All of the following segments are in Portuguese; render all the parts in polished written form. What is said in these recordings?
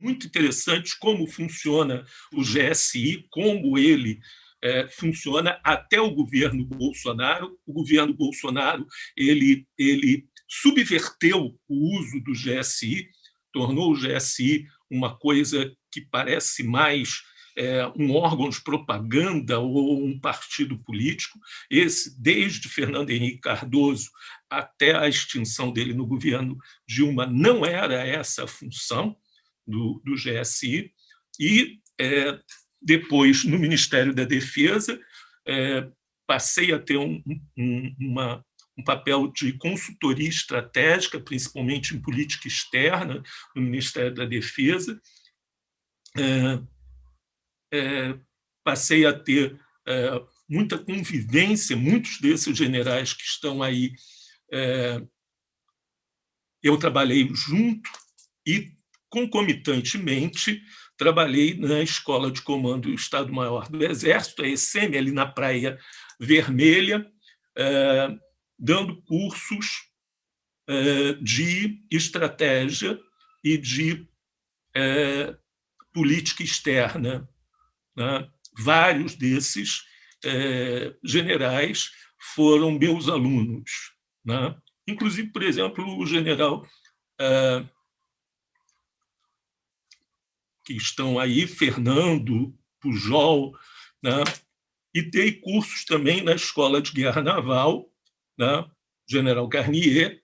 muito interessante como funciona o GSI, como ele funciona até o governo Bolsonaro. O governo Bolsonaro ele subverteu o uso do GSI, tornou o GSI uma coisa que parece mais um órgão de propaganda ou um partido político. Esse, desde Fernando Henrique Cardoso até a extinção dele no governo Dilma, não era essa a função do GSI. E depois, no Ministério da Defesa, passei a ter um papel de consultoria estratégica, principalmente em política externa, no Ministério da Defesa. Passei a ter muita convivência, muitos desses generais que estão aí, eu trabalhei junto e, concomitantemente, trabalhei na Escola de Comando do Estado-Maior do Exército, a ECEM, ali na Praia Vermelha, dando cursos de estratégia e de política externa, né? Vários desses generais foram meus alunos, né? Inclusive, por exemplo, o general que estão aí, Fernando, Pujol, né? E dei cursos também na Escola de Guerra Naval, né? General Garnier,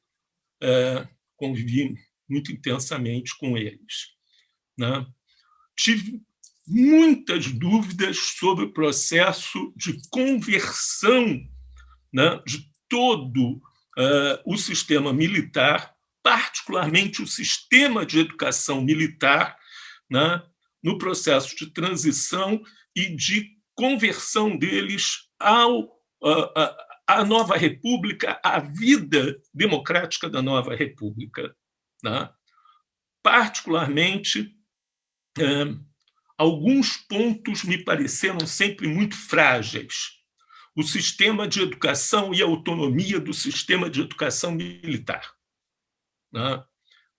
convivi muito intensamente com eles, né? Tive muitas dúvidas sobre o processo de conversão, né, de todo o sistema militar, particularmente o sistema de educação militar, né, no processo de transição e de conversão deles à nova república, à vida democrática da nova república, né? Particularmente, alguns pontos me pareceram sempre muito frágeis. O sistema de educação e a autonomia do sistema de educação militar, né?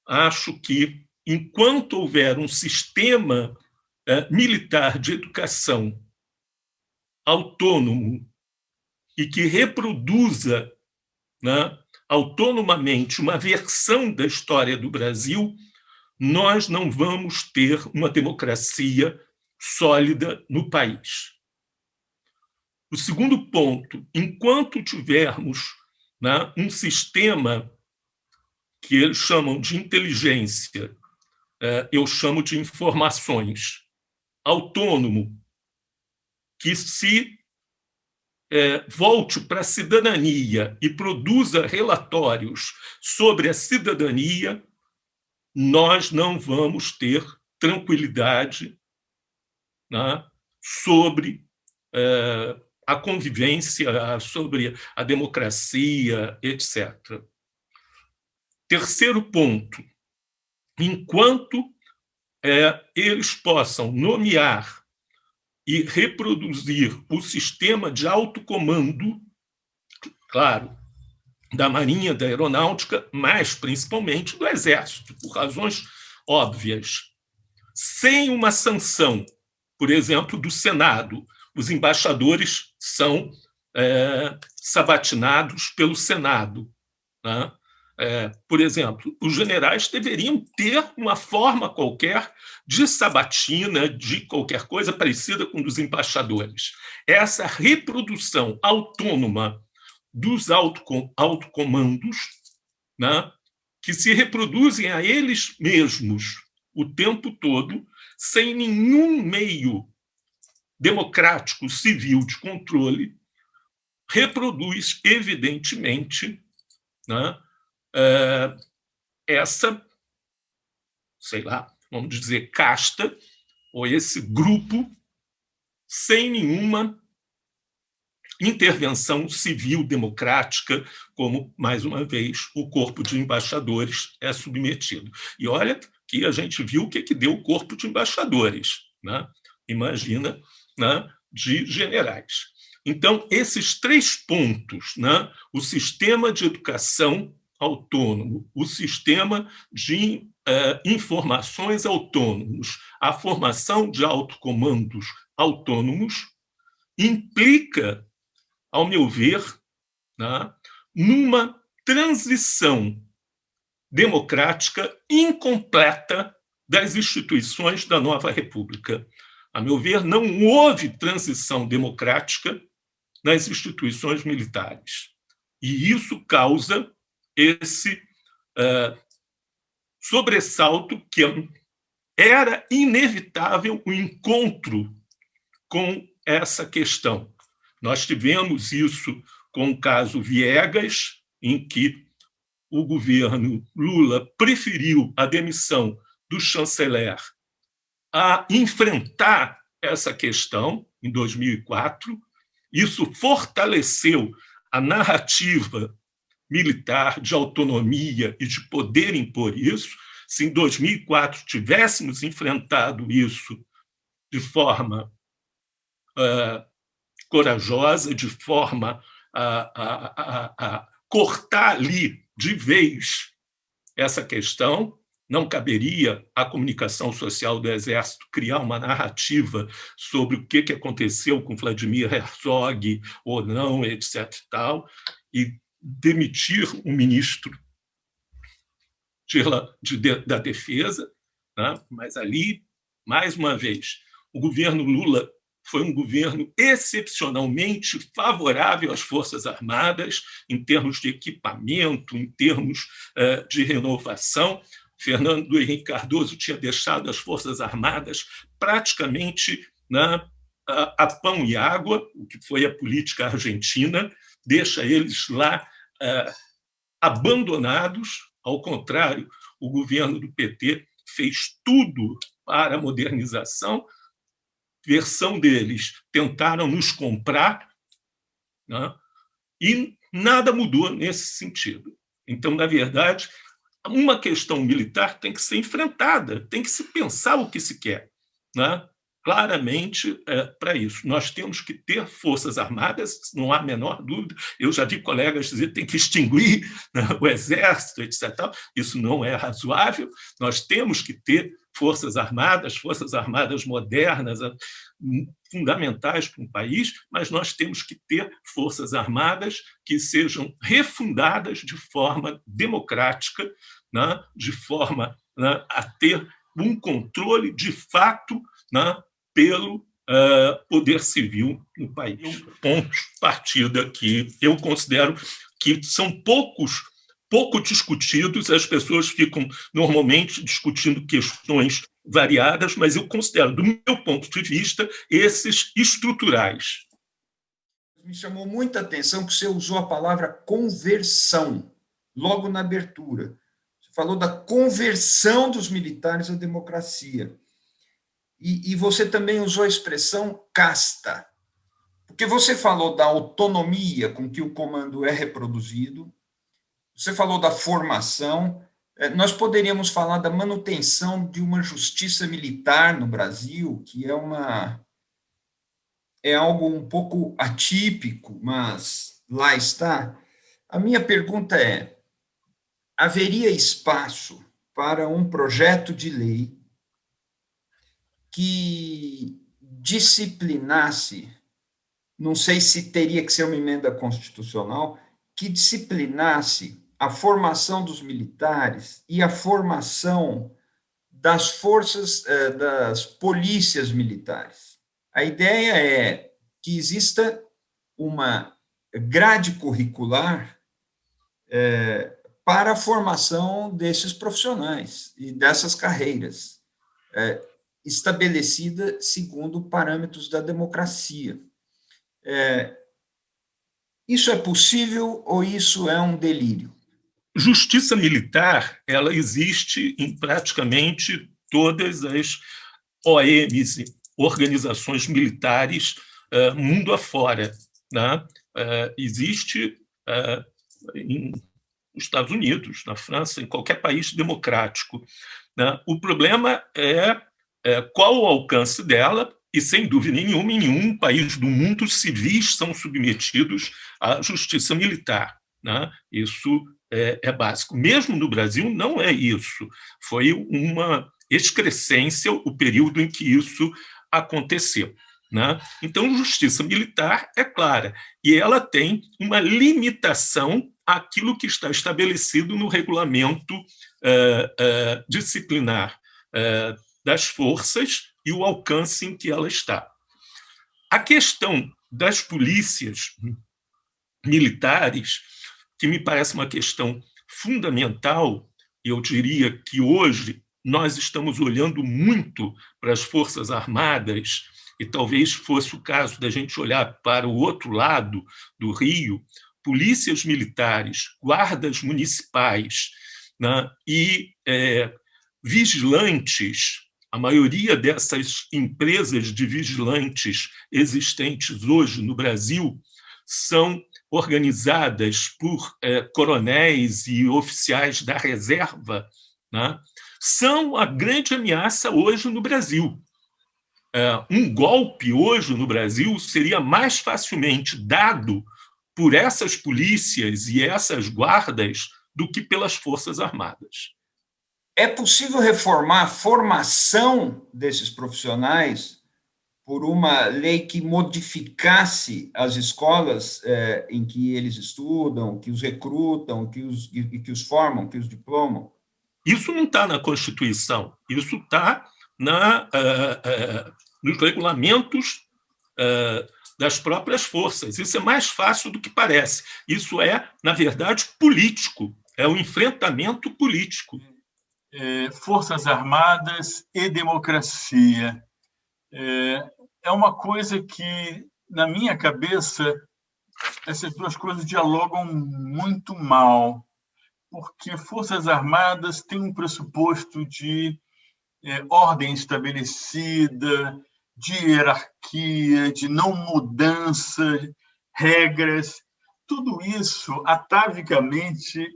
Acho que, enquanto houver um sistema militar de educação autônomo e que reproduza, né, autonomamente uma versão da história do Brasil, nós não vamos ter uma democracia sólida no país. O segundo ponto, enquanto tivermos, né, um sistema que eles chamam de inteligência, eu chamo de informações, autônomo, que se volte para a cidadania e produza relatórios sobre a cidadania, nós não vamos ter tranquilidade, né, sobre a convivência, sobre a democracia, etc. Terceiro ponto, enquanto eles possam nomear e reproduzir o sistema de autocomando, claro, da Marinha, da Aeronáutica, mas principalmente do Exército, por razões óbvias, sem uma sanção, por exemplo, do Senado. Os embaixadores são sabatinados pelo Senado, né? Por exemplo, os generais deveriam ter uma forma qualquer de sabatina, de qualquer coisa parecida com dos embaixadores. Essa reprodução autônoma dos autocomandos, né, que se reproduzem a eles mesmos o tempo todo, sem nenhum meio democrático civil de controle, reproduz, evidentemente, né, essa, sei lá, vamos dizer, casta, ou esse grupo, sem nenhuma intervenção civil democrática, como, mais uma vez, o corpo de embaixadores é submetido. E olha que a gente viu o que deu o corpo de embaixadores, né? Imagina, né, de generais. Então, esses três pontos, né, o sistema de educação autônomo, o sistema de informações autônomos, a formação de autocomandos autônomos, implica, ao meu ver, né, numa transição democrática incompleta das instituições da nova República. A meu ver, não houve transição democrática nas instituições militares. E isso causa esse sobressalto que era inevitável o encontro com essa questão. Nós tivemos isso com o caso Viegas, em que o governo Lula preferiu a demissão do chanceler a enfrentar essa questão em 2004. Isso fortaleceu a narrativa militar de autonomia e de poder impor isso. Se em 2004 tivéssemos enfrentado isso de forma corajosa, de forma a cortar ali de vez essa questão, não caberia à comunicação social do Exército criar uma narrativa sobre o que aconteceu com Vladimir Herzog ou não, etc. E demitir um ministro da Defesa, né? Mas ali, mais uma vez, o governo Lula foi um governo excepcionalmente favorável às Forças Armadas, em termos de equipamento, em termos de renovação. Fernando Henrique Cardoso tinha deixado as Forças Armadas praticamente a pão e água, o que foi a política argentina, deixa eles lá abandonados. Ao contrário, o governo do PT fez tudo para a modernização. Versão deles, tentaram nos comprar, né? E nada mudou nesse sentido. Então, na verdade, uma questão militar tem que ser enfrentada, tem que se pensar o que se quer, né? Claramente, para isso. Nós temos que ter forças armadas, não há a menor dúvida. Eu já vi colegas dizer que tem que extinguir, né, o Exército, etc. Isso não é razoável. Nós temos que ter forças armadas modernas, fundamentais para um país, mas nós temos que ter forças armadas que sejam refundadas de forma democrática, né, de forma, né, a ter um controle de fato, né, pelo poder civil no país. Pontos de partida que eu considero que são pouco discutidos, as pessoas ficam normalmente discutindo questões variadas, mas eu considero, do meu ponto de vista, esses estruturais. Me chamou muita atenção que você usou a palavra conversão, logo na abertura. Você falou da conversão dos militares à democracia. E você também usou a expressão casta, porque você falou da autonomia com que o comando é reproduzido, você falou da formação, nós poderíamos falar da manutenção de uma justiça militar no Brasil, que é algo um pouco atípico, mas lá está. A minha pergunta é: haveria espaço para um projeto de lei que disciplinasse, não sei se teria que ser uma emenda constitucional, que disciplinasse a formação dos militares e a formação das forças, das polícias militares? A ideia é que exista uma grade curricular para a formação desses profissionais e dessas carreiras, estabelecida segundo parâmetros da democracia. Isso é possível ou isso é um delírio? Justiça militar, ela existe em praticamente todas as OMs, organizações militares, mundo afora, né? Existe nos Estados Unidos, na França, em qualquer país democrático, né? O problema é qual o alcance dela, e, sem dúvida nenhuma, em nenhum país do mundo civis são submetidos à justiça militar, né? Isso é básico. Mesmo no Brasil, não é isso. Foi uma excrescência o período em que isso aconteceu, né? Então, justiça militar é clara, e ela tem uma limitação àquilo que está estabelecido no regulamento disciplinar das forças e o alcance em que ela está. A questão das polícias militares, que me parece uma questão fundamental, e eu diria que hoje nós estamos olhando muito para as Forças Armadas, e talvez fosse o caso da gente olhar para o outro lado do Rio, polícias militares, guardas municipais, né, e vigilantes. A maioria dessas empresas de vigilantes existentes hoje no Brasil são organizadas por coronéis e oficiais da reserva, né, são a grande ameaça hoje no Brasil. Um golpe hoje no Brasil seria mais facilmente dado por essas polícias e essas guardas do que pelas Forças Armadas. É possível reformar a formação desses profissionais por uma lei que modificasse as escolas em que eles estudam, que os recrutam, que os formam, que os diplomam? Isso não está na Constituição, isso está nos regulamentos das próprias forças. Isso é mais fácil do que parece. Isso é, na verdade, político, é um enfrentamento político. Forças Armadas e democracia. É uma coisa que, na minha cabeça, essas duas coisas dialogam muito mal, porque Forças Armadas têm um pressuposto de ordem estabelecida, de hierarquia, de não mudança, regras. Tudo isso, atavicamente,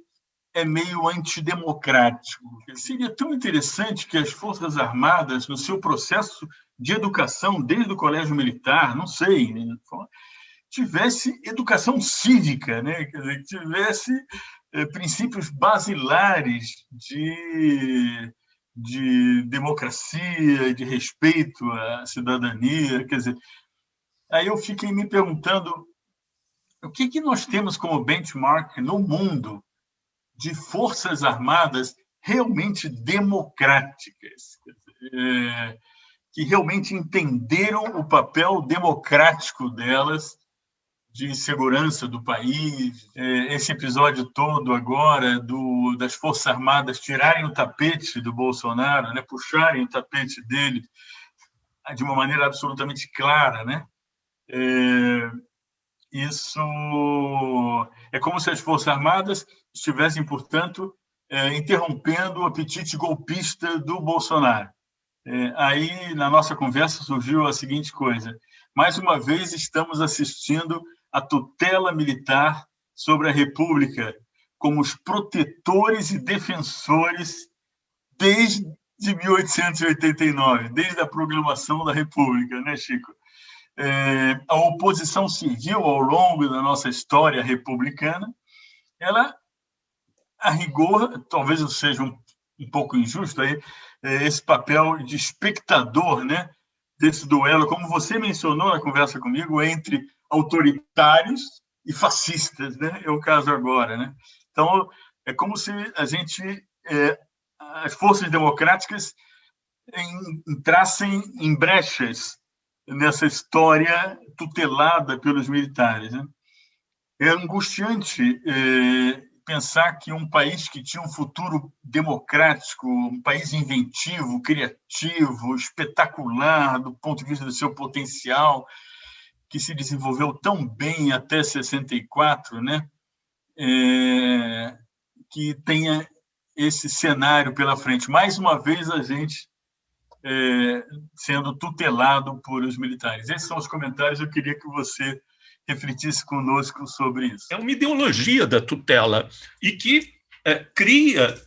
é meio antidemocrático. Seria tão interessante que as Forças Armadas, no seu processo de educação, desde o colégio militar, não sei, né, tivesse educação cívica, né? Quer dizer, que tivesse princípios basilares de democracia, de respeito à cidadania. Quer dizer, aí eu fiquei me perguntando o que nós temos como benchmark no mundo de forças armadas realmente democráticas, que realmente entenderam o papel democrático delas de segurança do país. Esse episódio todo agora das Forças Armadas tirarem o tapete do Bolsonaro, né, puxarem o tapete dele de uma maneira absolutamente clara, né? Isso é como se as Forças Armadas estivessem, portanto, interrompendo o apetite golpista do Bolsonaro. Aí, na nossa conversa, surgiu a seguinte coisa: mais uma vez estamos assistindo a tutela militar sobre a República como os protetores e defensores desde 1889, desde a proclamação da República, né, Chico? A oposição civil, ao longo da nossa história republicana, ela, a rigor, talvez eu seja um pouco injusto aí, esse papel de espectador, né, desse duelo, como você mencionou na conversa comigo, entre autoritários e fascistas, né? É o caso agora, né? Então, é como se as forças democráticas entrassem em brechas nessa história tutelada pelos militares, né? É angustiante pensar que um país que tinha um futuro democrático, um país inventivo, criativo, espetacular do ponto de vista do seu potencial, que se desenvolveu tão bem até 64, né? Que tenha esse cenário pela frente. Mais uma vez, a gente sendo tutelado por os militares. Esses são os comentários. Eu queria que você refletisse conosco sobre isso. É uma ideologia da tutela e que cria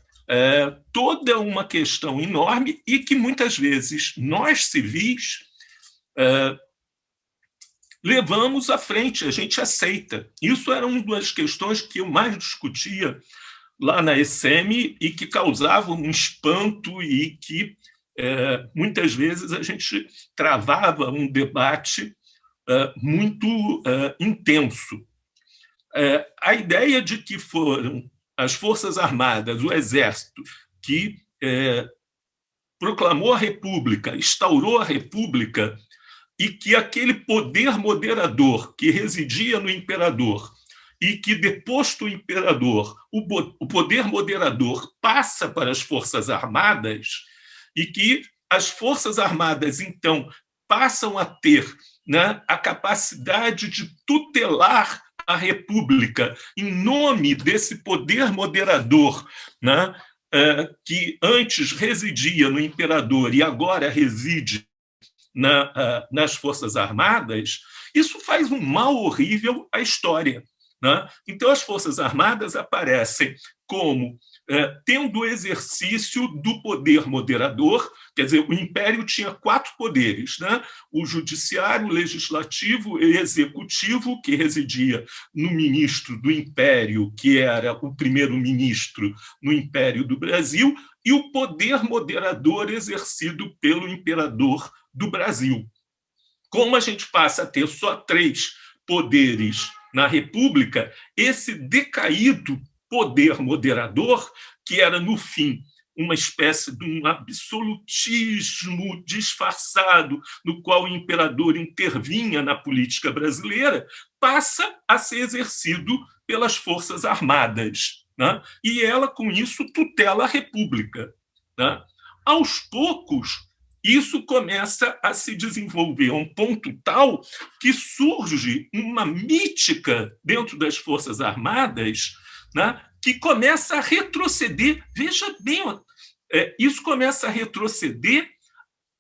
toda uma questão enorme e que, muitas vezes, nós civis levamos à frente, a gente aceita. Isso era uma das questões que eu mais discutia lá na ECM e que causavam um espanto e que, muitas vezes, a gente travava um debate muito intenso. A ideia de que foram as Forças Armadas, o Exército, que proclamou a República, instaurou a República, e que aquele poder moderador que residia no imperador e que, deposto o imperador, o poder moderador passa para as Forças Armadas e que as Forças Armadas, então, passam a ter, né, a capacidade de tutelar a República em nome desse poder moderador, né, que antes residia no imperador e agora reside nas Forças Armadas, isso faz um mal horrível à história, né? Então, as Forças Armadas aparecem como tendo o exercício do poder moderador, quer dizer, o Império tinha 4 poderes, né? O judiciário, o legislativo e executivo, que residia no ministro do Império, que era o primeiro-ministro no Império do Brasil, e o poder moderador exercido pelo imperador do Brasil. Como a gente passa a ter só 3 poderes na República, esse decaído poder moderador, que era, no fim, uma espécie de um absolutismo disfarçado, no qual o imperador intervinha na política brasileira, passa a ser exercido pelas Forças Armadas, né? E ela, com isso, tutela a República, né? Aos poucos, isso começa a se desenvolver a um ponto tal que surge uma mítica dentro das Forças Armadas, né, que começa a retroceder. Veja bem, isso começa a retroceder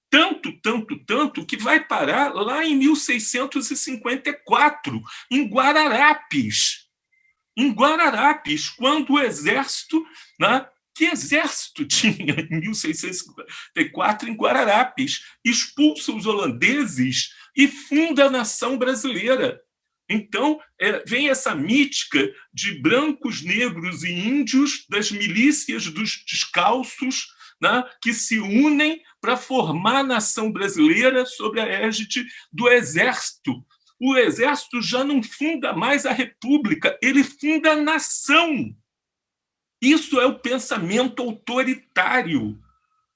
tanto, que vai parar lá em 1654, em Guararapes. Em Guararapes, quando o exército, né, que exército tinha em 1654 em Guararapes? Expulsa os holandeses e funda a nação brasileira. Então, vem essa mítica de brancos, negros e índios, das milícias dos descalços, né, que se unem para formar a nação brasileira sob a égide do exército. O exército já não funda mais a república, ele funda a nação. Isso é o pensamento autoritário.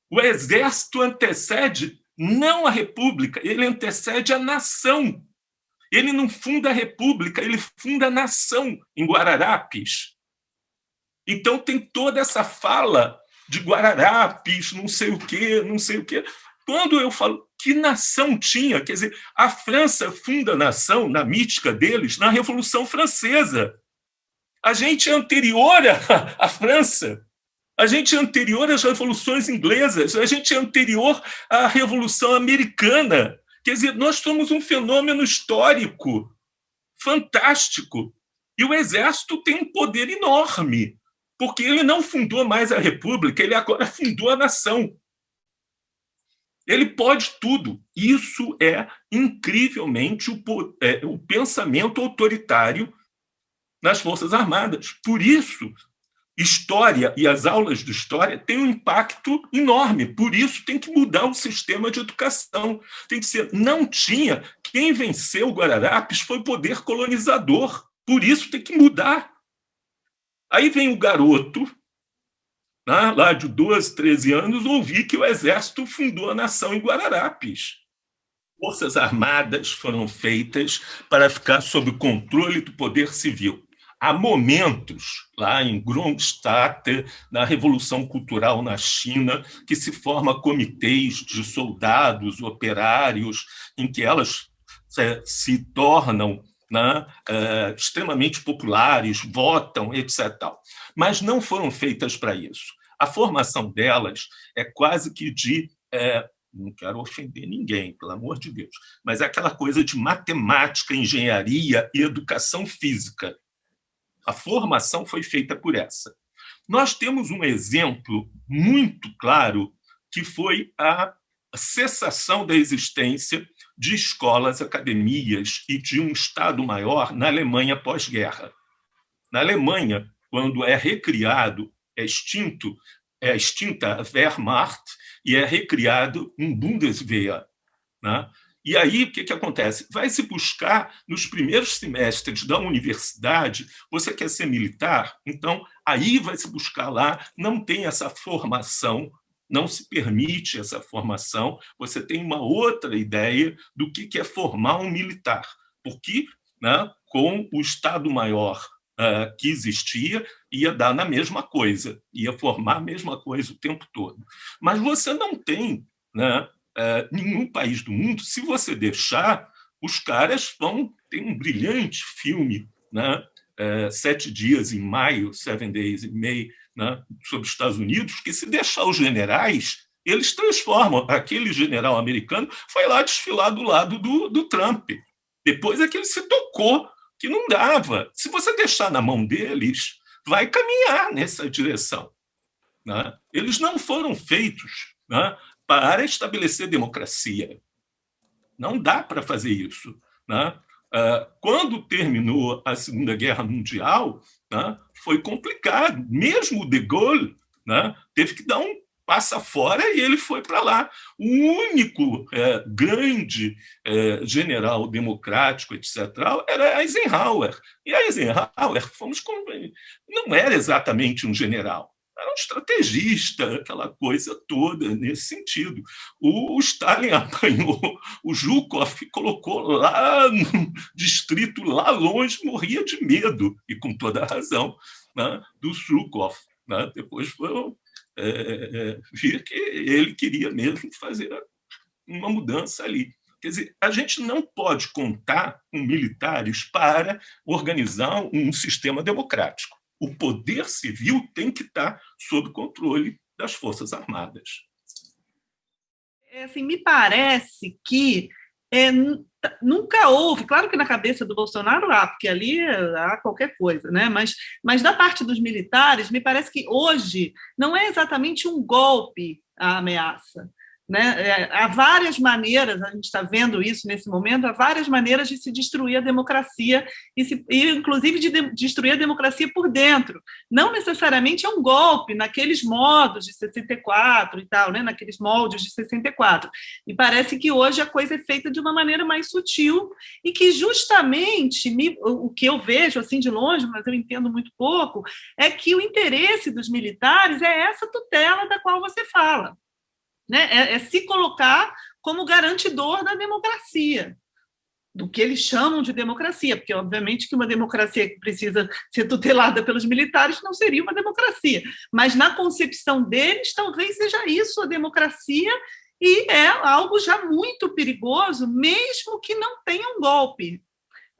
O exército antecede não a república, ele antecede a nação. Ele não funda a república, ele funda a nação em Guararapes. Então tem toda essa fala de Guararapes, não sei o quê, não sei o quê. Quando eu falo que nação tinha, quer dizer, a França funda a nação, na mítica deles, na Revolução Francesa. A gente é anterior à França, a gente é anterior às revoluções inglesas, a gente é anterior à Revolução Americana. Quer dizer, nós somos um fenômeno histórico fantástico. E o exército tem um poder enorme, porque ele não fundou mais a república, ele agora fundou a nação. Ele pode tudo. Isso é incrivelmente o pensamento autoritário nas Forças Armadas. Por isso, história e as aulas de história têm um impacto enorme. Por isso, tem que mudar o sistema de educação. Tem que ser. Não tinha. Quem venceu o Guararapes foi o poder colonizador. Por isso, tem que mudar. Aí vem o garoto, né, lá de 12, 13 anos, ouvir que o exército fundou a nação em Guararapes. Forças Armadas foram feitas para ficar sob o controle do poder civil. Há momentos, lá em Kronstadt, na Revolução Cultural na China, que se forma comitês de soldados, operários, em que elas se tornam, né, extremamente populares, votam, etc. Mas não foram feitas para isso. A formação delas é quase que de... não quero ofender ninguém, pelo amor de Deus, mas é aquela coisa de matemática, engenharia e educação física. A formação foi feita por essa. Nós temos um exemplo muito claro, que foi a cessação da existência de escolas, academias e de um Estado-Maior na Alemanha pós-guerra. Na Alemanha, quando é recriado, é extinta a Wehrmacht e é recriado um Bundeswehr, né? E aí, o que acontece? Vai se buscar, nos primeiros semestres da universidade, você quer ser militar? Então, aí vai se buscar lá, não tem essa formação, não se permite essa formação, você tem uma outra ideia do que é formar um militar, porque, né, com o Estado-Maior que existia, ia dar na mesma coisa, ia formar a mesma coisa o tempo todo. Mas você não tem, né, nenhum país do mundo, se você deixar, os caras vão ter um brilhante filme, né, 7 dias em maio, 7 Days in May, né, sobre os Estados Unidos, que se deixar os generais, eles transformam. Aquele general americano foi lá desfilar do lado do Trump. Depois é que ele se tocou que não dava. Se você deixar na mão deles, vai caminhar nessa direção, né? Eles não foram feitos, né, para estabelecer democracia. Não dá para fazer isso, né? Quando terminou a Segunda Guerra Mundial, né, foi complicado. Mesmo o de Gaulle, né, teve que dar um passa fora e ele foi para lá. O único grande general democrático, etc., era Eisenhower. E Eisenhower, não era exatamente um general, era um estrategista, aquela coisa toda nesse sentido. O Stalin apanhou o Zhukov, colocou lá no distrito, lá longe, morria de medo, e com toda a razão, né, do Zhukov. Né? Depois foi vir que ele queria mesmo fazer uma mudança ali. Quer dizer, a gente não pode contar com militares para organizar um sistema democrático. O poder civil tem que estar sob controle das Forças Armadas. Assim, me parece que nunca houve, claro que na cabeça do Bolsonaro há, porque ali há qualquer coisa, né? Mas da parte dos militares, me parece que hoje não é exatamente um golpe a ameaça, né? Há várias maneiras, a gente está vendo isso nesse momento, há várias maneiras de se destruir a democracia, e inclusive de destruir a democracia por dentro. Não necessariamente é um golpe naqueles modos de 64 e tal, né? Naqueles moldes de 64. E parece que hoje a coisa é feita de uma maneira mais sutil e que justamente, o que eu vejo assim de longe, mas eu entendo muito pouco, é que o interesse dos militares é essa tutela da qual você fala. Né? É se colocar como garantidor da democracia, do que eles chamam de democracia, porque, obviamente, que uma democracia que precisa ser tutelada pelos militares não seria uma democracia, mas, na concepção deles, talvez seja isso a democracia, e é algo já muito perigoso, mesmo que não tenha um golpe.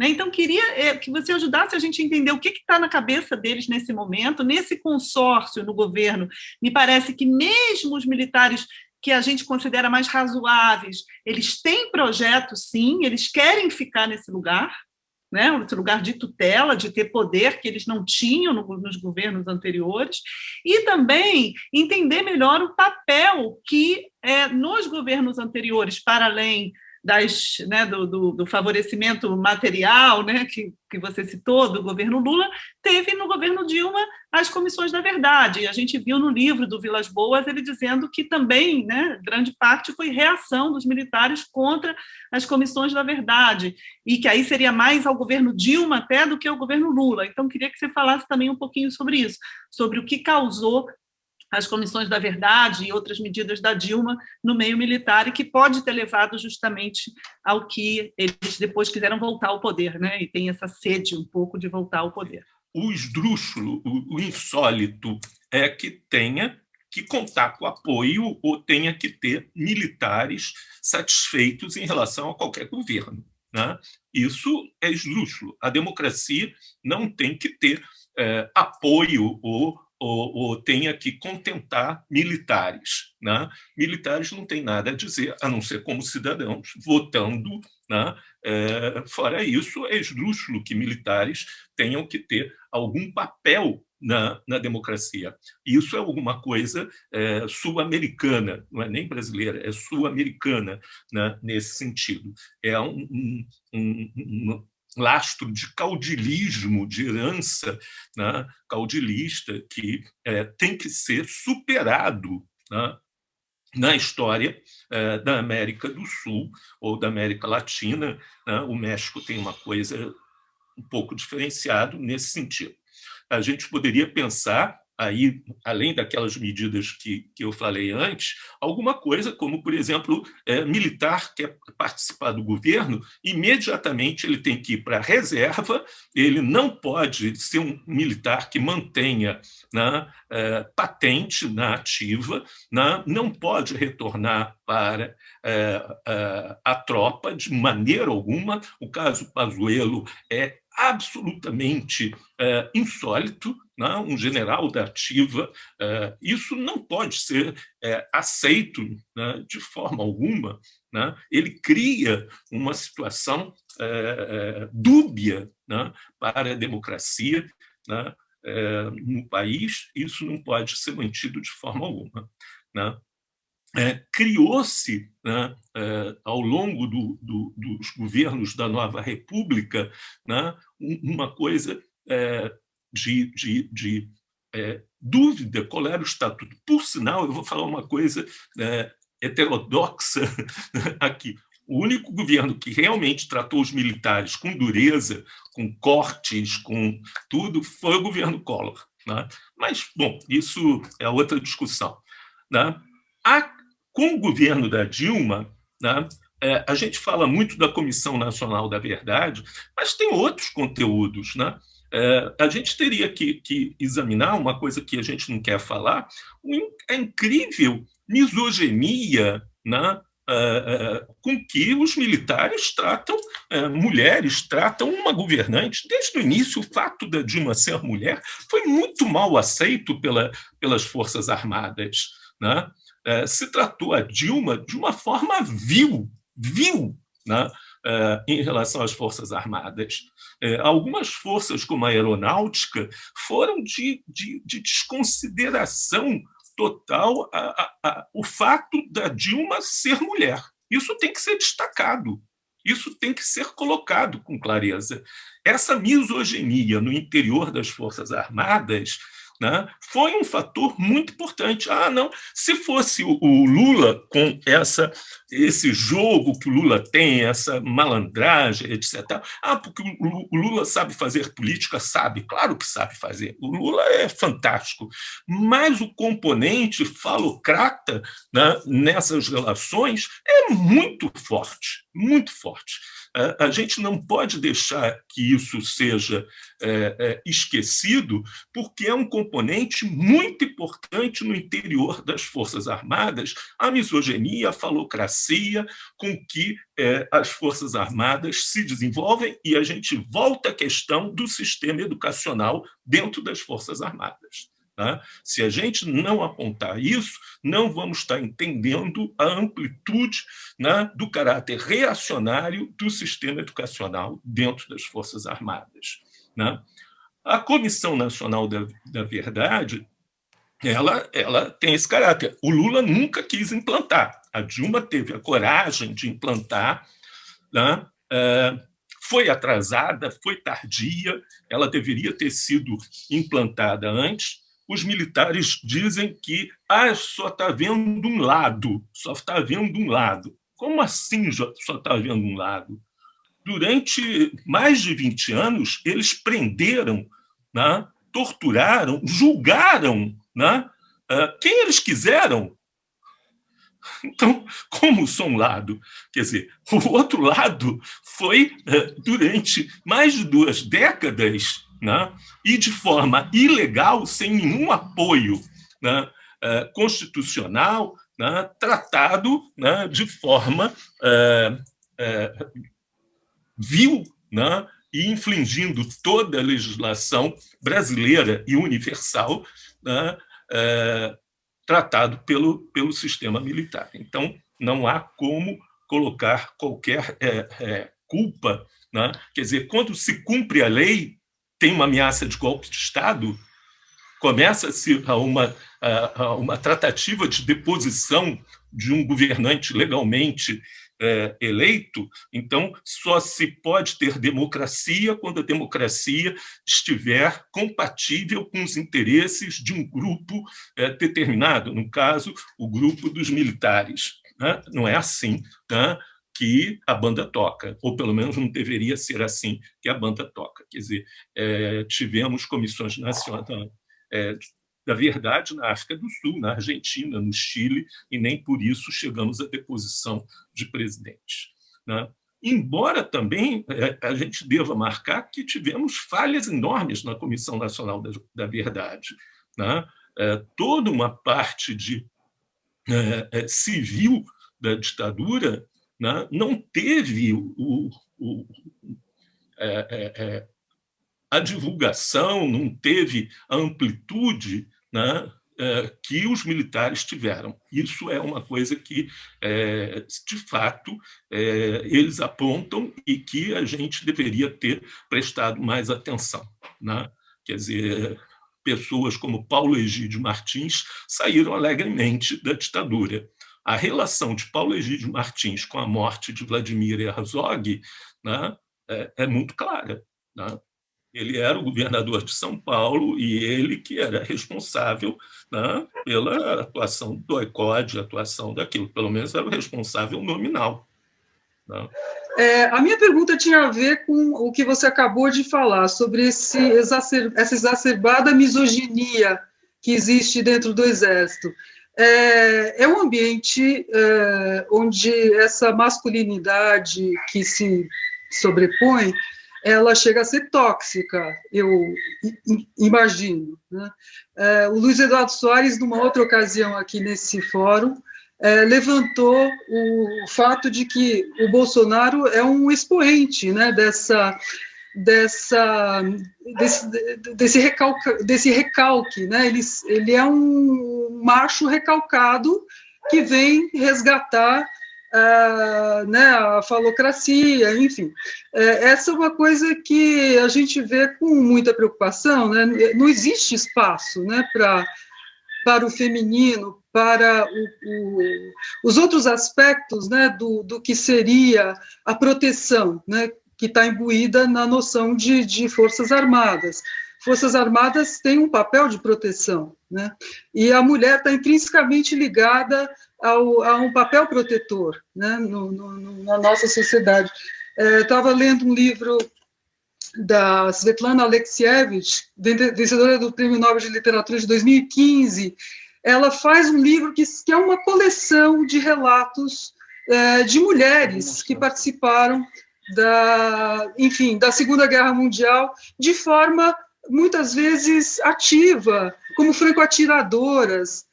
Então, queria que você ajudasse a gente a entender o que está na cabeça deles nesse momento, nesse consórcio no governo. Me parece que mesmo os militares que a gente considera mais razoáveis, eles têm projetos, sim, eles querem ficar nesse lugar, né? Esse lugar de tutela, de ter poder que eles não tinham nos governos anteriores, e também entender melhor o papel que nos governos anteriores, para além do favorecimento material, né, que você citou, do governo Lula, teve no governo Dilma as comissões da verdade. E a gente viu no livro do Vilas Boas ele dizendo que também, né, grande parte foi reação dos militares contra as comissões da verdade, e que aí seria mais ao governo Dilma até do que ao governo Lula. Então, queria que você falasse também um pouquinho sobre isso, sobre o que causou as comissões da verdade e outras medidas da Dilma no meio militar, e que pode ter levado justamente ao que eles depois quiseram voltar ao poder, né? E tem essa sede um pouco de voltar ao poder. O esdrúxulo, o insólito, é que tenha que contar com apoio ou tenha que ter militares satisfeitos em relação a qualquer governo, né? Isso é esdrúxulo. A democracia não tem que ter apoio ou tenha que contentar militares, né? Militares não têm nada a dizer, a não ser como cidadãos, votando, né? Fora isso, é esdrúxulo que militares tenham que ter algum papel na democracia. Isso é alguma coisa sul-americana, não é nem brasileira, é sul-americana, né, nesse sentido. É lastro de caudilismo, de herança, né, caudilista, que tem que ser superado, né, na história da América do Sul ou da América Latina. Né? O México tem uma coisa um pouco diferenciada nesse sentido. A gente poderia pensar aí, além daquelas medidas que eu falei antes, alguma coisa como, por exemplo, militar quer participar do governo, imediatamente ele tem que ir para a reserva, ele não pode ser um militar que mantenha, né, patente na ativa, né, não pode retornar para a tropa de maneira alguma. O caso Pazuello é absolutamente insólito, né? Um general da ativa, isso não pode ser aceito, né, de forma alguma. Né? Ele cria uma situação dúbia, né, para a democracia, né, no país. Isso não pode ser mantido de forma alguma. Né? Criou-se, né, ao longo dos governos da Nova República, né, uma coisa de dúvida qual era o estatuto. Por sinal, eu vou falar uma coisa heterodoxa aqui. O único governo que realmente tratou os militares com dureza, com cortes, com tudo, foi o governo Collor. Né? Mas, bom, isso é outra discussão. Né? Com o governo da Dilma, né, a gente fala muito da Comissão Nacional da Verdade, mas tem outros conteúdos. Né? A gente teria que examinar uma coisa que a gente não quer falar, a incrível misoginia, né, com que os militares tratam mulheres, tratam uma governante. Desde o início, o fato da Dilma ser mulher foi muito mal aceito pelas Forças Armadas. Né? Se tratou a Dilma de uma forma vil, né, em relação às Forças Armadas. Algumas forças, como a aeronáutica, foram de desconsideração total o fato da Dilma ser mulher. Isso tem que ser destacado, isso tem que ser colocado com clareza. Essa misoginia no interior das Forças Armadas, né, foi um fator muito importante. Não, se fosse o Lula com esse jogo que o Lula tem, essa malandragem, etc. Porque o Lula sabe fazer política? Sabe, claro que sabe fazer. O Lula é fantástico. Mas o componente falocrata, né, nessas relações é muito forte, muito forte. A gente não pode deixar que isso seja esquecido, porque é um componente muito importante no interior das Forças Armadas, a misoginia, a falocracia com que as Forças Armadas se desenvolvem, e a gente volta à questão do sistema educacional dentro das Forças Armadas. Né? Se a gente não apontar isso, não vamos estar entendendo a amplitude, né, do caráter reacionário do sistema educacional dentro das Forças Armadas. Né? A Comissão Nacional da Verdade, ela tem esse caráter. O Lula nunca quis implantar. A Dilma teve a coragem de implantar, né? Foi atrasada, foi tardia, ela deveria ter sido implantada antes. Os militares dizem que só está vendo um lado, só está vendo um lado. Como assim só está vendo um lado? Durante mais de 20 anos, eles prenderam, né, torturaram, julgaram, né, quem eles quiseram. Então, como só um lado? Quer dizer, o outro lado foi, durante mais de 2 décadas, né, e de forma ilegal, sem nenhum apoio, né, constitucional, né, tratado, né, de forma vil, né, e infringindo toda a legislação brasileira e universal, né, tratado pelo sistema militar. Então, não há como colocar qualquer culpa. Né? Quer dizer, quando se cumpre a lei, tem uma ameaça de golpe de Estado, começa-se a uma tratativa de deposição de um governante legalmente eleito, então só se pode ter democracia quando a democracia estiver compatível com os interesses de um grupo determinado, no caso, o grupo dos militares. Né? Não é assim, né, que a banda toca, ou pelo menos não deveria ser assim que a banda toca. Quer dizer, tivemos comissões nacionais da verdade na África do Sul, na Argentina, no Chile, e nem por isso chegamos à deposição de presidentes. Né? Embora também a gente deva marcar que tivemos falhas enormes na Comissão Nacional da Verdade. Né? Toda uma parte civil da ditadura, né, não teve a divulgação, não teve a amplitude, né, que os militares tiveram. Isso é uma coisa que, de fato, eles apontam e que a gente deveria ter prestado mais atenção. Né? Quer dizer, pessoas como Paulo Egídio Martins saíram alegremente da ditadura. A relação de Paulo Egídio Martins com a morte de Vladimir Herzog, né, é muito clara. Né? Ele era o governador de São Paulo e ele que era responsável, né, pela atuação do ECOD, a atuação daquilo. Pelo menos era o responsável nominal. Né? A minha pergunta tinha a ver com o que você acabou de falar, sobre essa exacerbada misoginia que existe dentro do Exército. É um ambiente onde essa masculinidade que se sobrepõe, ela chega a ser tóxica, eu imagino. Né? O Luiz Eduardo Soares, numa outra ocasião aqui nesse fórum, levantou o fato de que o Bolsonaro é um expoente, né, desse recalque. Né? Ele é um macho recalcado que vem resgatar né, a falocracia, enfim. Essa é uma coisa que a gente vê com muita preocupação. Né? Não existe espaço, né, para o feminino, para os outros aspectos, né, do que seria a proteção, né, que está imbuída na noção de Forças Armadas. Forças Armadas têm um papel de proteção, né? E a mulher está intrinsecamente ligada a um papel protetor, né, na nossa sociedade. Estava lendo um livro da Svetlana Alexievich, vencedora do Prêmio Nobel de Literatura de 2015. Ela faz um livro que é uma coleção de relatos de mulheres que participaram da Segunda Guerra Mundial de forma, muitas vezes, ativa, como franco-atiradoras,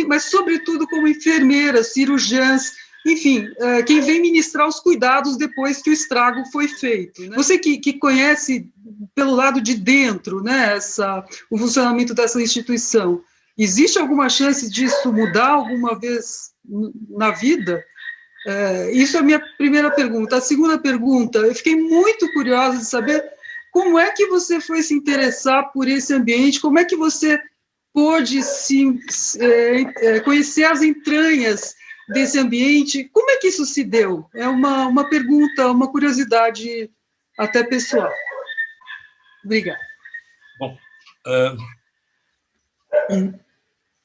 mas, sobretudo, como enfermeiras, cirurgiãs, enfim, quem vem ministrar os cuidados depois que o estrago foi feito. Né? Você que conhece pelo lado de dentro, né, o funcionamento dessa instituição, existe alguma chance disso mudar alguma vez na vida? Isso é a minha primeira pergunta. A segunda pergunta, eu fiquei muito curiosa de saber como é que você foi se interessar por esse ambiente, como é que você pôde conhecer as entranhas desse ambiente, como é que isso se deu? É uma pergunta, uma curiosidade até pessoal. Obrigada. Bom,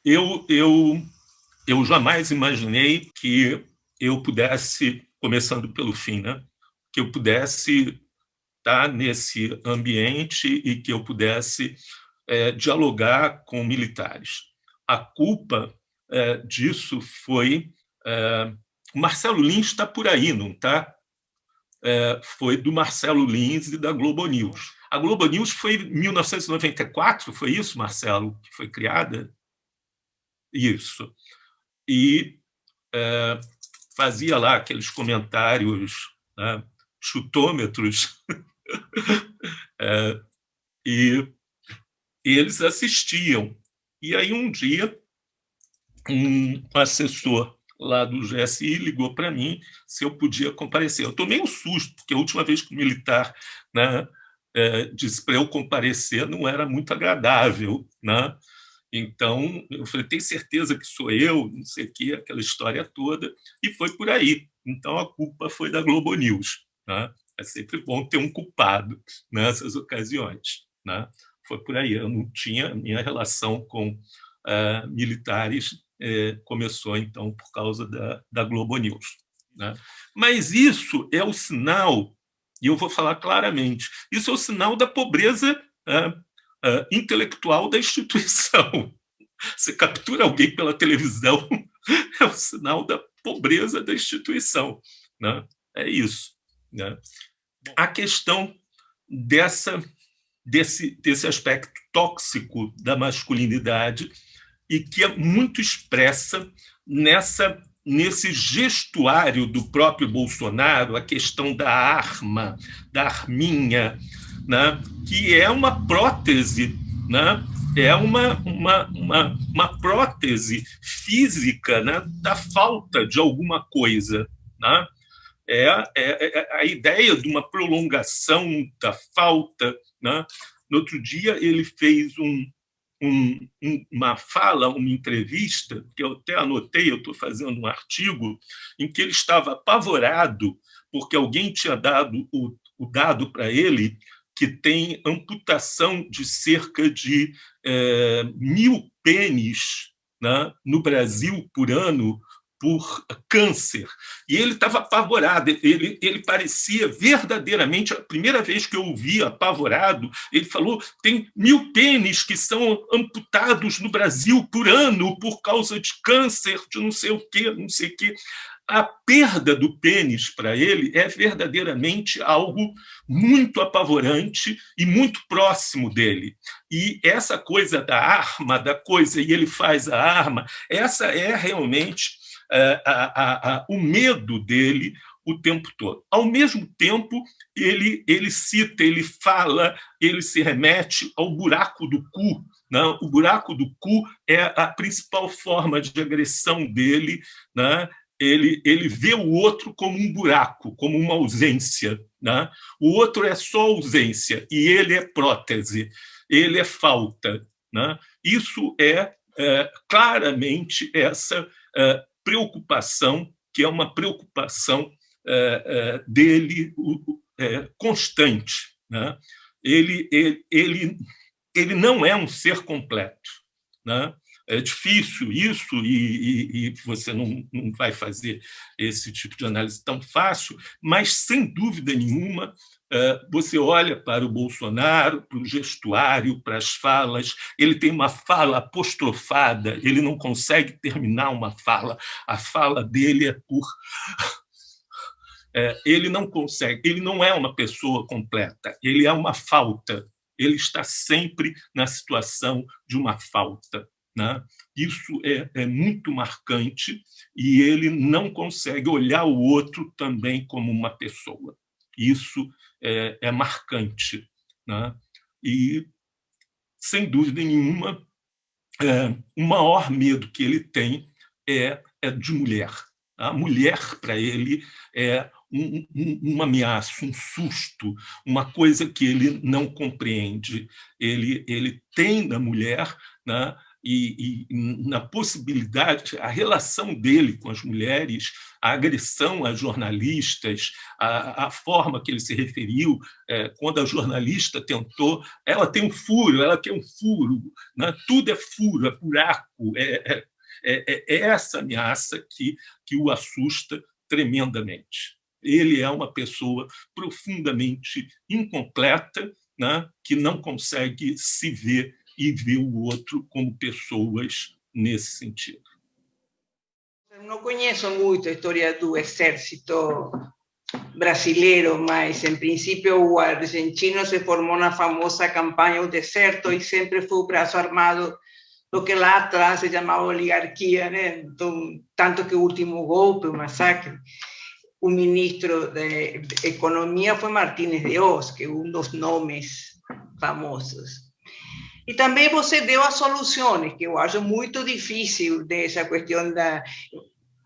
eu jamais imaginei que eu pudesse, começando pelo fim, né, que eu pudesse estar nesse ambiente e que eu pudesse dialogar com militares. A culpa disso foi... o Marcelo Lins está por aí, não está? Foi do Marcelo Lins e da Globo News. A Globo News foi em 1994, foi isso, Marcelo, que foi criada? Isso. E fazia lá aqueles comentários, né, chutômetros, e eles assistiam. E aí, um dia, um assessor lá do GSI ligou para mim se eu podia comparecer. Eu tomei um susto, porque a última vez que o militar, né, disse para eu comparecer não era muito agradável, né? Então, eu falei, tem certeza que sou eu? Não sei o quê, aquela história toda, e foi por aí. Então, a culpa foi da Globo News, né? É sempre bom ter um culpado nessas ocasiões, né? Foi por aí. Eu não tinha... Minha relação com militares começou, então, por causa da Globo News, né? Mas isso é o sinal, e eu vou falar claramente, isso é o sinal da pobreza intelectual da instituição. Você captura alguém pela televisão, é o sinal da pobreza da instituição, né? É isso, né? A questão desse aspecto tóxico da masculinidade, e que é muito expressa nesse gestuário do próprio Bolsonaro, a questão da arma, da arminha, né? Que é uma prótese, né? É uma prótese física, né? Da falta de alguma coisa, né? É a ideia de uma prolongação da falta, né? No outro dia, ele fez uma fala, uma entrevista, que eu até anotei, eu estou fazendo um artigo, em que ele estava apavorado porque alguém tinha dado o dado para ele que tem amputação de cerca de 1.000 pênis, né, no Brasil por ano, por câncer. E ele estava apavorado, ele parecia verdadeiramente, a primeira vez que eu o vi apavorado, ele falou, tem 1.000 pênis que são amputados no Brasil por ano por causa de câncer, de não sei o quê, não sei o quê. A perda do pênis para ele é verdadeiramente algo muito apavorante e muito próximo dele. E essa coisa da arma, da coisa, e ele faz a arma, essa é realmente o medo dele o tempo todo. Ao mesmo tempo, ele cita, ele fala, ele se remete ao buraco do cu. Né? O buraco do cu é a principal forma de agressão dele, né? Ele vê o outro como um buraco, como uma ausência, né? O outro é só ausência, e ele é prótese, ele é falta, né? Isso é claramente essa preocupação, que é uma preocupação dele constante, né? Ele não é um ser completo, né? É difícil isso, e você não vai fazer esse tipo de análise tão fácil, mas, sem dúvida nenhuma, você olha para o Bolsonaro, para o gestuário, para as falas, ele tem uma fala apostrofada, ele não consegue terminar uma fala, a fala dele é por... ele não consegue, ele não é uma pessoa completa, ele é uma falta, ele está sempre na situação de uma falta, né? Isso é muito marcante, e ele não consegue olhar o outro também como uma pessoa. Isso é marcante, né? E, sem dúvida nenhuma, o maior medo que ele tem é de mulher. A mulher, para ele, é uma ameaça, um susto, uma coisa que ele não compreende. Ele tem na mulher, né, e na possibilidade, a relação dele com as mulheres, a agressão a jornalistas, a forma que ele se referiu, quando a jornalista tentou, ela tem um furo, ela quer um furo, né? Tudo é furo, é buraco, é essa ameaça que o assusta tremendamente. Ele é uma pessoa profundamente incompleta, né? Que não consegue se ver e ver o outro como pessoas nesse sentido. Não conheço muito a história do exército brasileiro, mas, em princípio, o argentino se formou na famosa campanha do deserto e sempre foi o braço armado do que lá atrás se chamava oligarquia, né? Então, tanto que o último golpe, o massacre, o ministro de Economia foi Martínez de Hoz, que é dos nomes famosos. E também você deu as soluções, que eu acho muito difícil, dessa questão de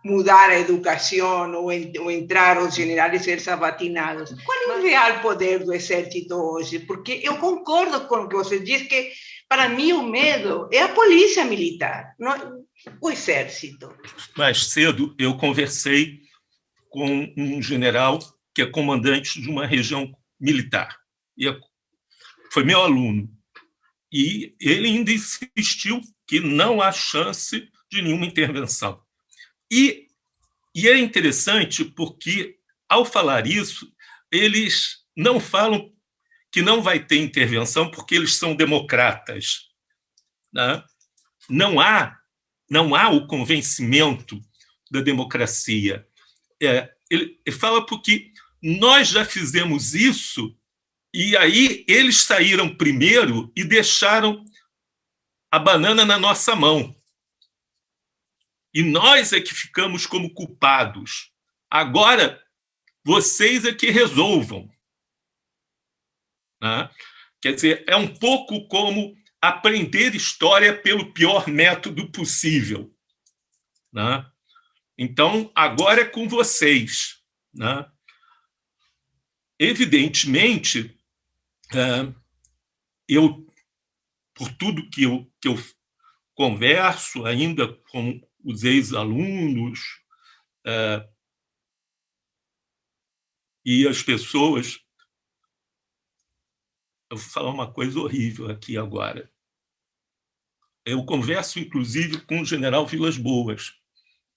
mudar a educação ou entrar os generais ser sabatinados. Qual é o real poder do exército hoje? Porque eu concordo com o que você diz, que Para mim, o medo é a polícia militar, não o exército. Mais cedo, eu conversei com um general que é comandante de uma região militar. E foi meu aluno. E ele ainda insistiu que não há chance de nenhuma intervenção. E é interessante porque, ao falar isso, eles não falam que não vai ter intervenção porque eles são democratas. Né? Não há o convencimento da democracia. Ele fala porque nós já fizemos isso e aí eles saíram primeiro e deixaram a banana na nossa mão. E nós é que ficamos como culpados. Agora, vocês é que resolvam. Né? Quer dizer, é um pouco como aprender história pelo pior método possível. Né? Então, agora é com vocês. Né? Evidentemente, eu, por tudo que eu converso ainda com os ex-alunos e as pessoas, eu vou falar uma coisa horrível aqui agora. Eu converso, inclusive, com o general Vilas Boas.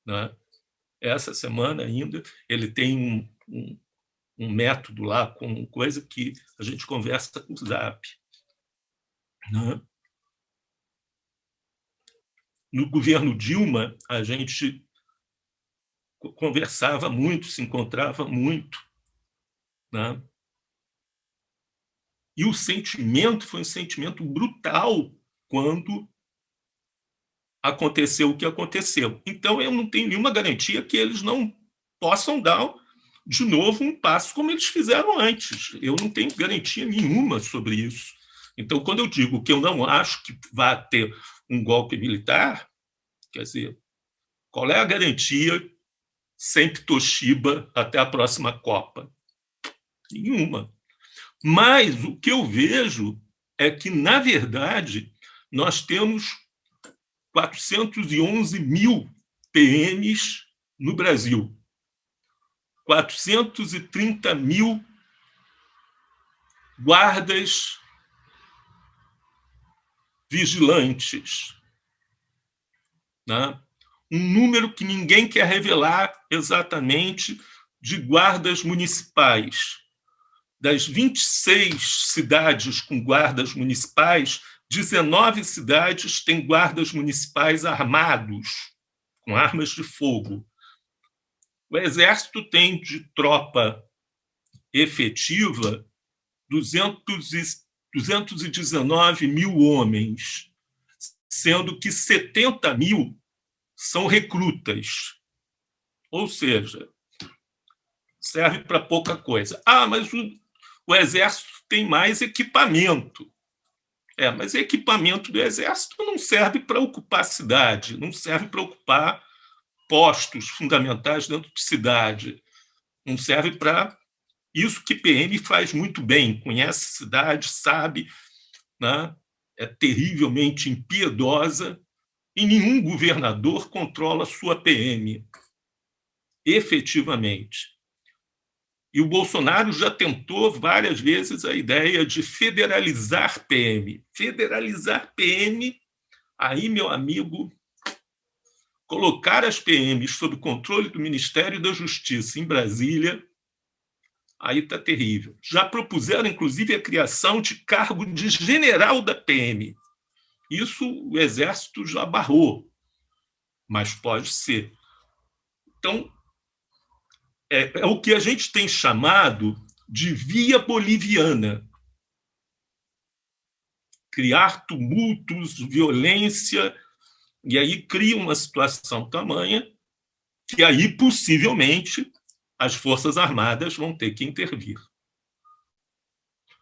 Né? Essa semana ainda, ele tem um método lá, com coisa que a gente conversa com o Zap. Né? No governo Dilma, a gente conversava muito, se encontrava muito. Né? E o sentimento foi um sentimento brutal quando aconteceu o que aconteceu. Então, eu não tenho nenhuma garantia que eles não possam dar de novo um passo como eles fizeram antes. Eu não tenho garantia nenhuma sobre isso. Então, quando eu digo que eu não acho que vai ter um golpe militar, quer dizer, qual é a garantia sempre Toshiba até a próxima Copa? Nenhuma. Mas o que eu vejo é que, na verdade, nós temos 411 mil PMs no Brasil, 430 mil guardas vigilantes, né? Um número que ninguém quer revelar exatamente de guardas municipais. Das 26 cidades com guardas municipais, 19 cidades têm guardas municipais armados, com armas de fogo. O Exército tem de tropa efetiva 219 mil homens, sendo que 70 mil são recrutas. Ou seja, serve para pouca coisa. Mas o Exército tem mais equipamento. Mas equipamento do Exército não serve para ocupar cidade, não serve para ocupar postos fundamentais dentro de cidade, não serve para isso que PM faz muito bem, conhece a cidade, sabe, né? É terrivelmente impiedosa e nenhum governador controla sua PM, efetivamente. E o Bolsonaro já tentou várias vezes a ideia de federalizar PM. Federalizar PM, aí, meu amigo, colocar as PMs sob controle do Ministério da Justiça em Brasília, aí está terrível. Já propuseram, inclusive, a criação de cargo de general da PM. Isso o Exército já barrou, mas pode ser. Então, é o que a gente tem chamado de via boliviana. Criar tumultos, violência, e aí cria uma situação tamanha que aí, possivelmente, as Forças Armadas vão ter que intervir.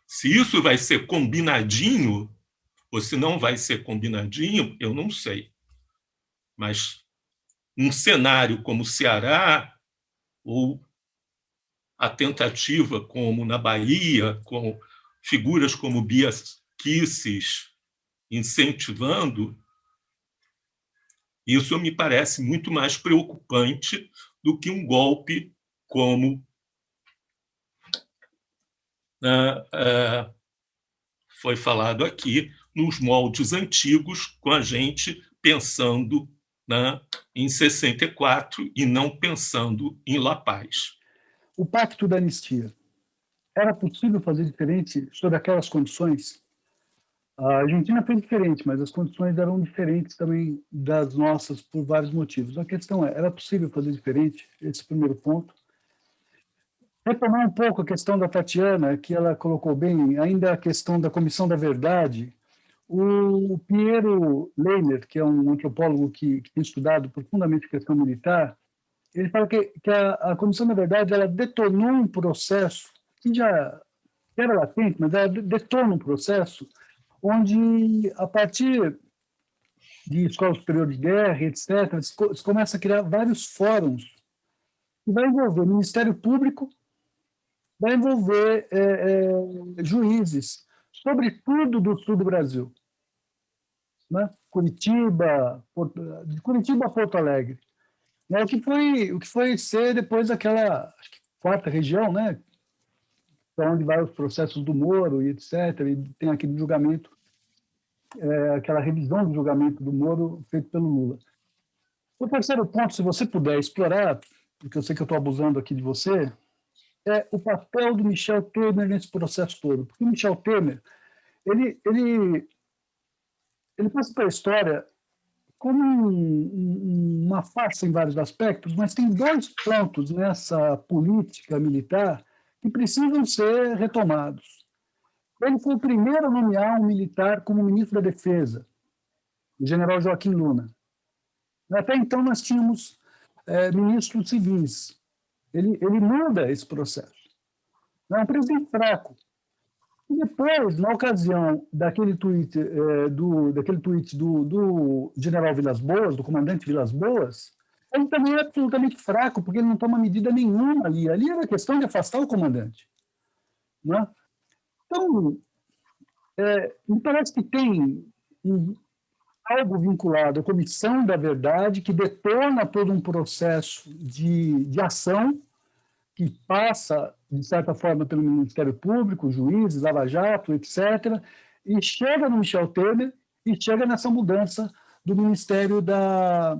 Se isso vai ser combinadinho, ou se não vai ser combinadinho, eu não sei. Mas um cenário como o Ceará, ou a tentativa, como na Bahia, com figuras como Bia Kicis, incentivando, isso me parece muito mais preocupante do que um golpe como foi falado aqui, nos moldes antigos, com a gente pensando em 64 e não pensando em La Paz. O Pacto da Anistia. Era possível fazer diferente sobre aquelas condições? A Argentina fez diferente, mas as condições eram diferentes também das nossas por vários motivos. A questão é, era possível fazer diferente? Esse primeiro ponto. Retomar um pouco a questão da Tatiana, que ela colocou bem, ainda a questão da Comissão da Verdade. O Piero Leiner, que é um antropólogo que tem estudado profundamente a questão militar, ele fala que a Comissão da Verdade ela detonou um processo que já era latente, mas ela detona um processo onde, a partir de escola superior de guerra, etc., se começa a criar vários fóruns que vai envolver o Ministério Público, vai envolver juízes, sobretudo do sul do Brasil, né? De Curitiba a Porto Alegre. O que foi ser depois aquela quarta região, né? Para onde vai os processos do Moro e etc. E tem aquele julgamento, aquela revisão do julgamento do Moro feito pelo Lula. O terceiro ponto, se você puder explorar, porque eu sei que eu estou abusando aqui de você, é o papel do Michel Temer nesse processo todo. Porque o Michel Temer, ele passa para a história como uma farsa em vários aspectos, mas tem dois pontos nessa política militar que precisam ser retomados. Ele foi o primeiro a nomear um militar como ministro da Defesa, o general Joaquim Luna. Até então, nós tínhamos ministros civis. Ele muda esse processo. É um presidente fraco. E depois, na ocasião daquele tweet do general Vilas Boas, do comandante Vilas Boas, ele também é absolutamente fraco, porque ele não toma medida nenhuma ali. Ali era questão de afastar o comandante. Né? Então, me parece que tem algo vinculado à Comissão da Verdade, que detona todo um processo de ação que passa, de certa forma, pelo Ministério Público, juízes, Lava Jato, etc., e chega no Michel Temer e chega nessa mudança do Ministério da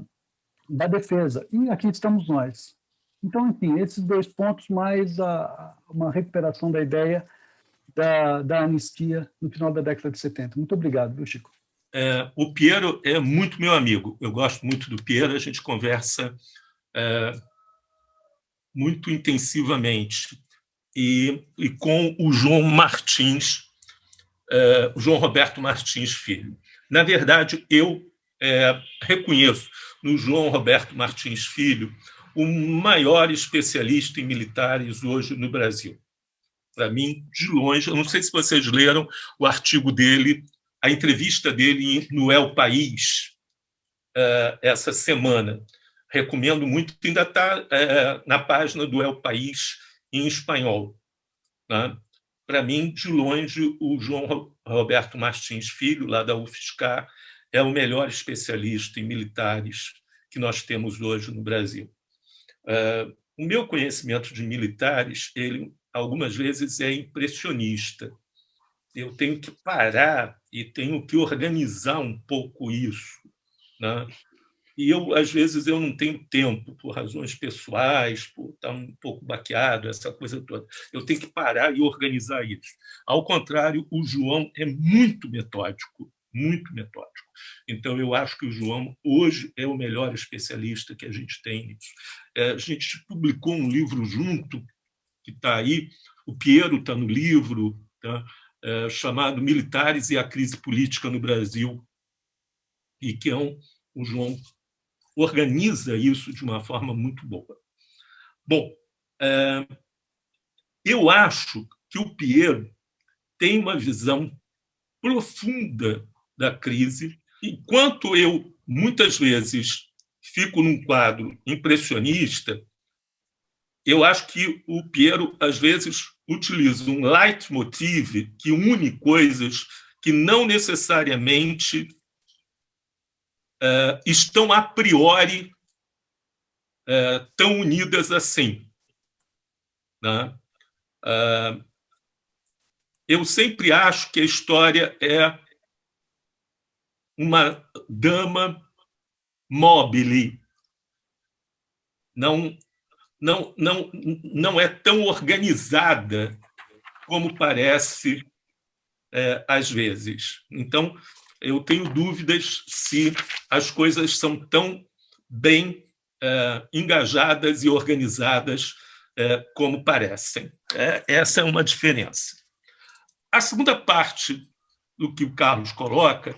Defesa. E aqui estamos nós. Então, enfim, esses dois pontos, mais uma recuperação da ideia da anistia no final da década de 70. Muito obrigado, viu, Chico? O Piero é muito meu amigo. Eu gosto muito do Piero, a gente conversa muito intensivamente. E com o João Martins, o João Roberto Martins Filho. Na verdade, eu reconheço no João Roberto Martins Filho o maior especialista em militares hoje no Brasil. Para mim, de longe, eu não sei se vocês leram o artigo dele, a entrevista dele no El País, essa semana. Recomendo muito, ainda está na página do El País em espanhol. Né? Para mim, de longe, o João Roberto Martins Filho, lá da UFSCar, é o melhor especialista em militares que nós temos hoje no Brasil. O meu conhecimento de militares, ele algumas vezes é impressionista. Eu tenho que parar e tenho que organizar um pouco isso, né? E às vezes eu não tenho tempo, por razões pessoais, por estar um pouco baqueado, essa coisa toda. Eu tenho que parar e organizar isso. Ao contrário, o João é muito metódico, muito metódico. Então, eu acho que o João, hoje, é o melhor especialista que a gente tem nisso. A gente publicou um livro junto, que está aí, o Piero está no livro, tá? Chamado Militares e a Crise Política no Brasil, e que o João organiza isso de uma forma muito boa. Bom, eu acho que o Piero tem uma visão profunda da crise, enquanto eu, muitas vezes, fico num quadro impressionista, eu acho que o Piero, às vezes, utiliza um leitmotiv que une coisas que não necessariamente estão a priori tão unidas assim, né? Eu sempre acho que a história é uma dama mobile, não é tão organizada como parece às vezes. Então, eu tenho dúvidas se as coisas são tão bem engajadas e organizadas como parecem. Essa é uma diferença. A segunda parte do que o Carlos coloca,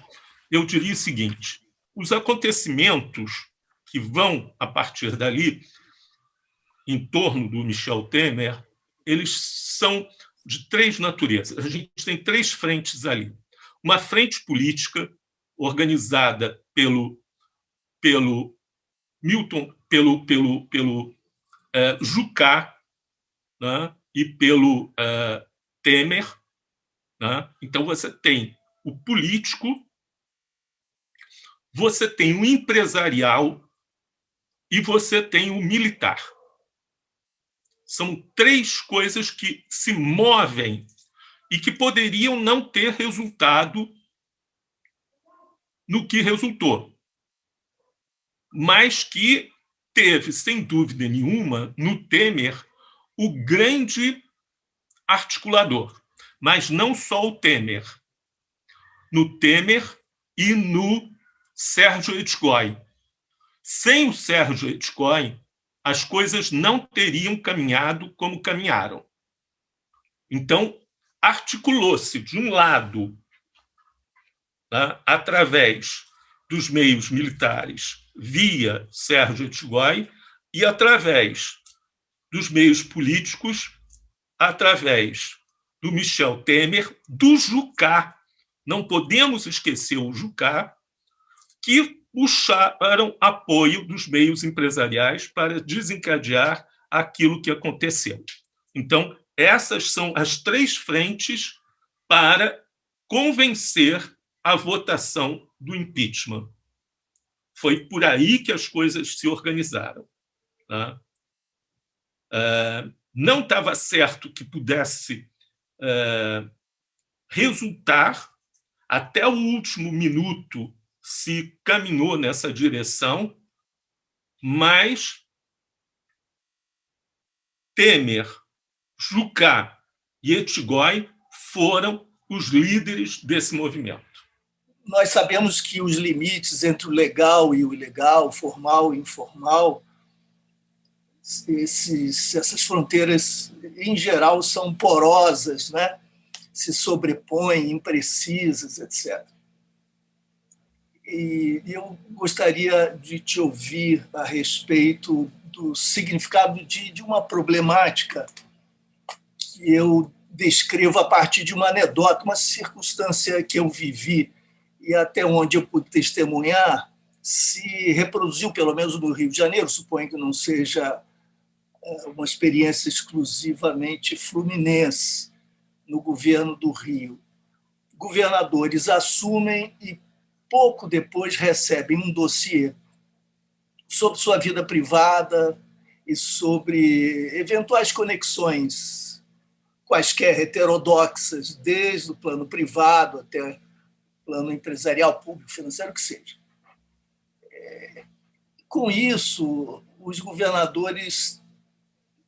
eu diria o seguinte: os acontecimentos que vão, a partir dali, em torno do Michel Temer, eles são de três naturezas. A gente tem três frentes ali. Uma frente política organizada pelo Milton, pelo Jucá, né, e pelo Temer, né? Então, você tem o político, você tem o empresarial e você tem o militar. São três coisas que se movem e que poderiam não ter resultado no que resultou, mas que teve, sem dúvida nenhuma, no Temer, o grande articulador. Mas não só o Temer. No Temer e no Sérgio Etchegoyen. Sem o Sérgio Etchegoyen, as coisas não teriam caminhado como caminharam. Então, articulou-se, de um lado, né, através dos meios militares, via Sérgio Etchegoyen, e através dos meios políticos, através do Michel Temer, do Jucá. Não podemos esquecer o Jucá, que puxaram apoio dos meios empresariais para desencadear aquilo que aconteceu. Então, essas são as três frentes para convencer a votação do impeachment. Foi por aí que as coisas se organizaram, né? Não estava certo que pudesse resultar. Até o último minuto se caminhou nessa direção, mas Temer, Jucá e Etchegoyen foram os líderes desse movimento. Nós sabemos que os limites entre o legal e o ilegal, o formal e o informal, essas fronteiras, em geral, são porosas, né? Se sobrepõem, imprecisas, etc. E eu gostaria de te ouvir a respeito do significado de uma problemática que eu descrevo a partir de uma anedota, uma circunstância que eu vivi e até onde eu pude testemunhar, se reproduziu, pelo menos no Rio de Janeiro, suponho que não seja uma experiência exclusivamente fluminense, no governo do Rio. Governadores assumem e pouco depois recebem um dossiê sobre sua vida privada e sobre eventuais conexões, quaisquer heterodoxas, desde o plano privado até o plano empresarial, público, financeiro, que seja. Com isso, os governadores,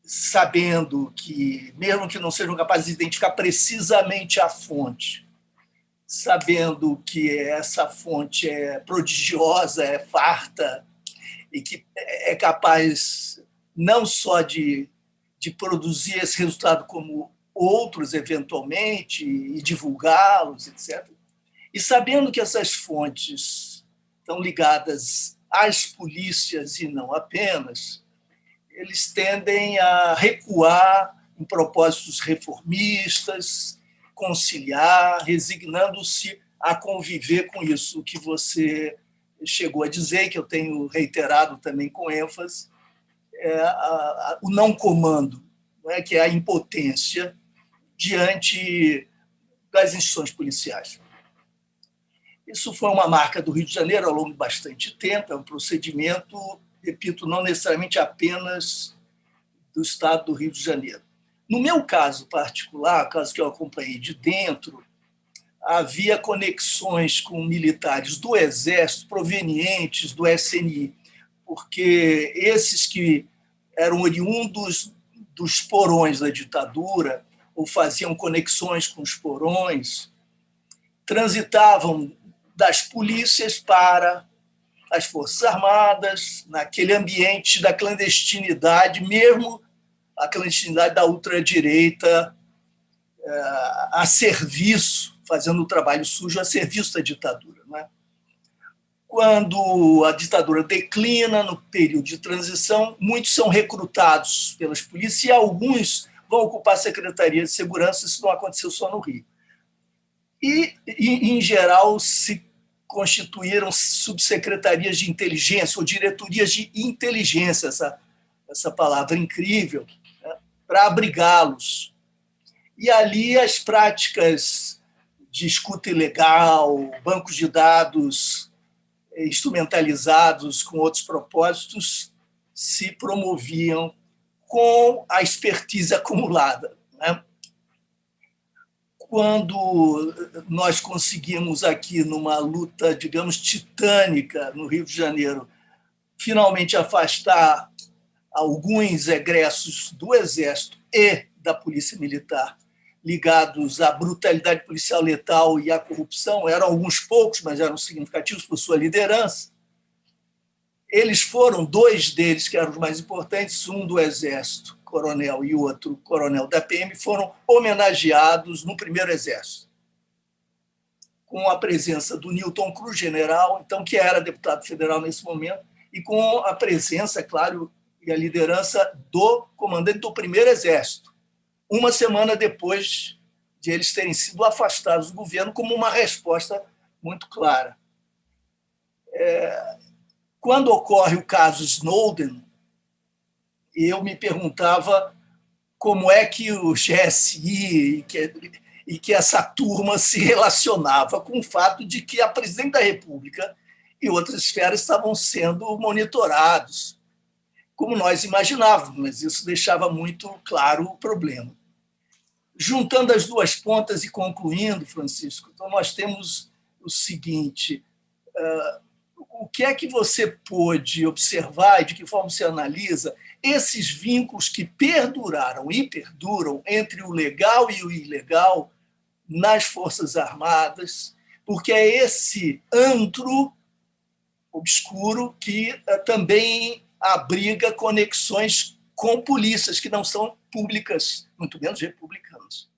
sabendo que, mesmo que não sejam capazes de identificar precisamente a fonte, sabendo que essa fonte é prodigiosa, é farta, e que é capaz não só de produzir esse resultado como outros, eventualmente, e divulgá-los, etc. E sabendo que essas fontes estão ligadas às polícias e não apenas, eles tendem a recuar em propósitos reformistas, conciliar, resignando-se a conviver com isso que você chegou a dizer, que eu tenho reiterado também com ênfase, o não comando, né, que é a impotência diante das instituições policiais. Isso foi uma marca do Rio de Janeiro ao longo de bastante tempo, é um procedimento, repito, não necessariamente apenas do estado do Rio de Janeiro. No meu caso particular, o caso que eu acompanhei de dentro, havia conexões com militares do Exército provenientes do SNI, porque esses que eram oriundos dos porões da ditadura ou faziam conexões com os porões, transitavam das polícias para as Forças Armadas, naquele ambiente da clandestinidade, mesmo a clandestinidade da ultradireita, a serviço, fazendo o trabalho sujo a serviço da ditadura. Não é? Quando a ditadura declina, no período de transição, muitos são recrutados pelas polícias e alguns vão ocupar a Secretaria de Segurança, isso não aconteceu só no Rio. E, em geral, se constituíram subsecretarias de inteligência ou diretorias de inteligência, essa palavra incrível, né, para abrigá-los. E ali as práticas de escuta ilegal, bancos de dados instrumentalizados com outros propósitos se promoviam com a expertise acumulada. Né? Quando nós conseguimos aqui, numa luta, digamos, titânica no Rio de Janeiro, finalmente afastar alguns egressos do Exército e da Polícia Militar ligados à brutalidade policial letal e à corrupção, eram alguns poucos, mas eram significativos por sua liderança. Eles foram, dois deles, que eram os mais importantes, um do Exército, coronel, e o outro, coronel da PM, foram homenageados no primeiro Exército, com a presença do Newton Cruz, general, então, que era deputado federal nesse momento, e com a presença, claro, e a liderança do comandante do primeiro Exército, uma semana depois de eles terem sido afastados do governo, como uma resposta muito clara. Quando ocorre o caso Snowden, eu me perguntava como é que o GSI e que essa turma se relacionava com o fato de que a presidente da República e outras esferas estavam sendo monitorados, como nós imaginávamos, mas isso deixava muito claro o problema. Juntando as duas pontas e concluindo, Francisco, então nós temos o seguinte: o que é que você pôde observar e de que forma você analisa esses vínculos que perduraram e perduram entre o legal e o ilegal nas Forças Armadas, porque é esse antro obscuro que também abriga conexões com polícias que não são públicas, muito menos republicanas.